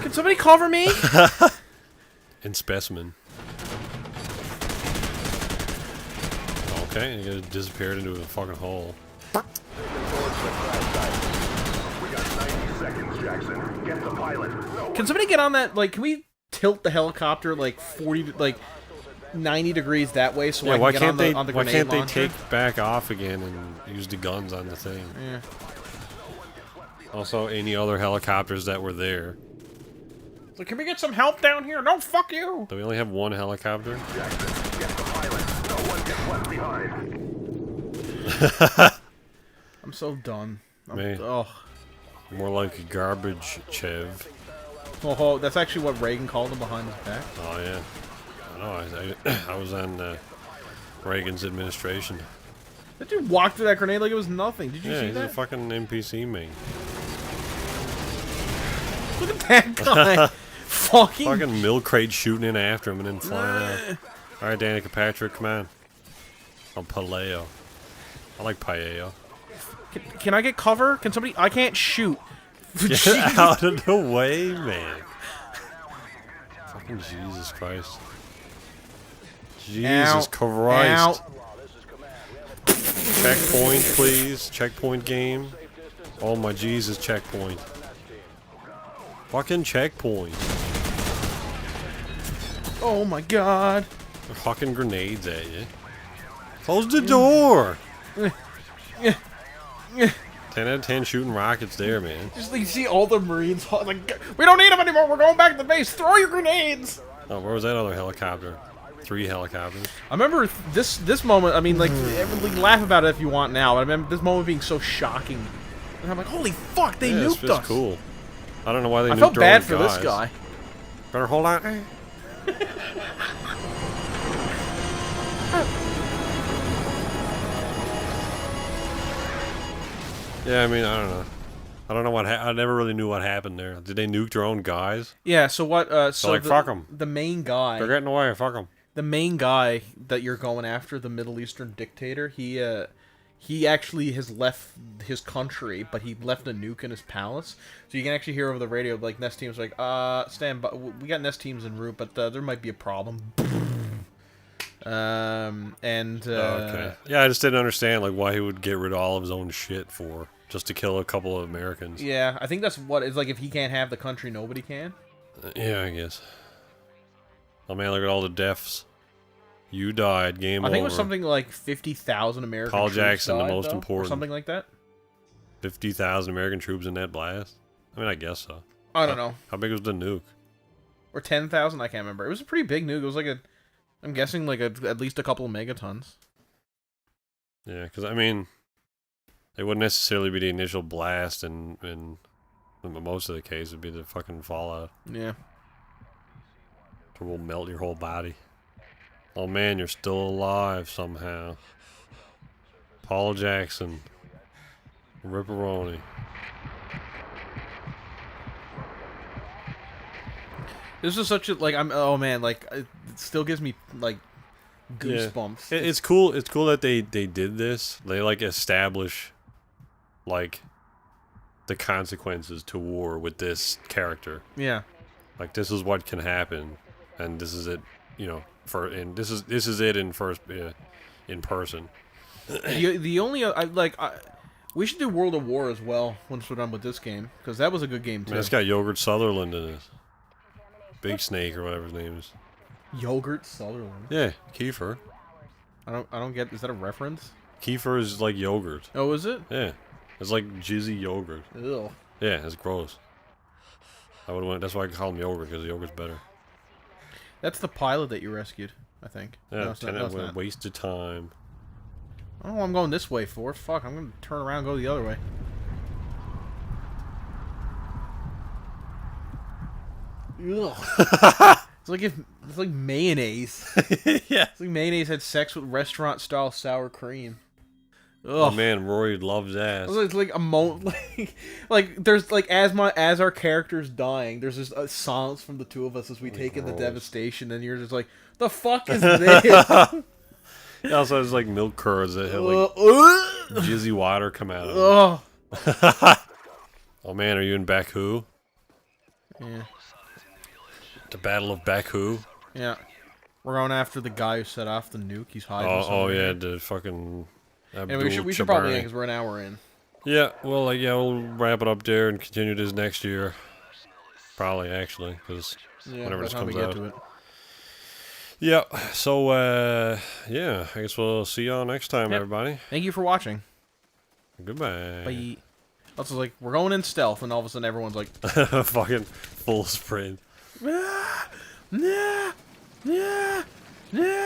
Can somebody cover me? In specimen. Okay, you just disappeared into a fucking hole. We got 90 seconds, Jackson. Get the pilot. No. Can somebody get on that? Can we tilt the helicopter 40, 90 degrees that way so Yeah, I why can get can't on the why grenade can't they launcher? take back off again and use the guns on the thing? Yeah. Also, any other helicopters that were there. So can we get some help down here? No, fuck you. Do we only have one helicopter? Jackson, get the pilot. No one gets left behind. I'm so done. Me. Oh. More like a garbage chev. Oh, that's actually what Reagan called him behind his back. Oh yeah. I know. I was on Reagan's administration. That dude walked through that grenade like it was nothing. Did you Yeah, see he's that? a fucking NPC man. Look at that guy. Fucking milk crate shooting in after him and then flying out. Alright, Danica Patrick, come on. I'm Paleo. I like paella. Can I get cover? Can somebody? I can't shoot. Get out of the way, man. Fucking Jesus Christ. Jesus Christ. Ow. Checkpoint, please. Checkpoint game. Oh my Jesus, checkpoint. Fucking checkpoint. Oh my god. They're hucking grenades at you. Close the door! 10 out of 10 shooting rockets there, man. Just like you see all the Marines like, we don't need them anymore. We're going back to the base. Throw your grenades. Oh, where was that other helicopter? 3 helicopters. I remember this moment. I mean, like, everyone laugh about it if you want now. But I remember this moment being so shocking. And I'm like, holy fuck, they nuked this us. Cool. I don't know why they nuked I felt bad our for guys. this guy. Better hold on. Yeah, I mean, I don't know. I don't know what I never really knew what happened there. Did they nuke their own guys? Yeah. So what? So like, fuck 'em. The main guy. They're getting away. Fuck them. The main guy that you're going after, the Middle Eastern dictator, he actually has left his country, but he left a nuke in his palace. So you can actually hear over the radio, like, Nest team's like, stand by, we got Nest teams en route, but there might be a problem. Okay. Yeah, I just didn't understand, like, why he would get rid of all of his own shit for, just to kill a couple of Americans. Yeah, I think that's what it's like. If he can't have the country, nobody can. Yeah, I guess. Oh man, look at all the deaths. You died. Game over. I think it was something like 50,000 American Paul troops Jackson, died, the most though, important. or something like that. 50,000 American troops in that blast? I mean, I guess so. I don't know. How big was the nuke? Or 10,000, I can't remember. It was a pretty big nuke. It was like I'm guessing like at least a couple of megatons. Yeah, because, I mean, it wouldn't necessarily be the initial blast, and most of the case would be the fucking fallout. Yeah. It will melt your whole body. Oh man, you're still alive somehow. Paul Jackson. Ripperoni. This is such a, like, oh man, like, it still gives me, like, goosebumps. Yeah. It's cool that they did this. They, like, establish, like, the consequences to war with this character. Yeah. Like, this is what can happen, and this is it, you know, and this is it in in person. The only, we should do World of War as well once we're done with this game, because that was a good game too. Man, it's got Yogurt Sutherland in it. Big Snake or whatever his name is. Yogurt Sutherland. Yeah, Kiefer. I don't get. Is that a reference? Kiefer is like yogurt. Oh, is it? Yeah, it's like jizzy yogurt. Ew. Yeah, it's gross. That's why I call him yogurt, because yogurt's better. That's the pilot that you rescued, I think. Yeah, No, it's not. a waste of time. I don't know what I'm going this way for. Fuck, I'm gonna turn around and go the other way. Ugh. It's like mayonnaise. Yeah. It's like mayonnaise had sex with restaurant-style sour cream. Ugh. Oh man, Rory loves ass. It's like a moment, like there's like as our character's dying, there's just a silence from the two of us as we take in the devastation, and you're just like, the fuck is this? It also has like milk curds that have like jizzy water come out of them. Oh man, are you in Baku? Yeah. The Battle of Baku? Yeah. We're going after the guy who set off the nuke. He's hiding. Oh yeah, the fucking. Anyway, we should probably end because we're an hour in. Yeah, well, we'll wrap it up there and continue this next year. Probably, actually, because whenever this comes out. To it. Yeah, so, yeah, I guess we'll see y'all next time, everybody. Thank you for watching. Goodbye. Bye. Also, like, we're going in stealth, and all of a sudden everyone's like... Fucking full sprint. Nah, nah, nah, nah.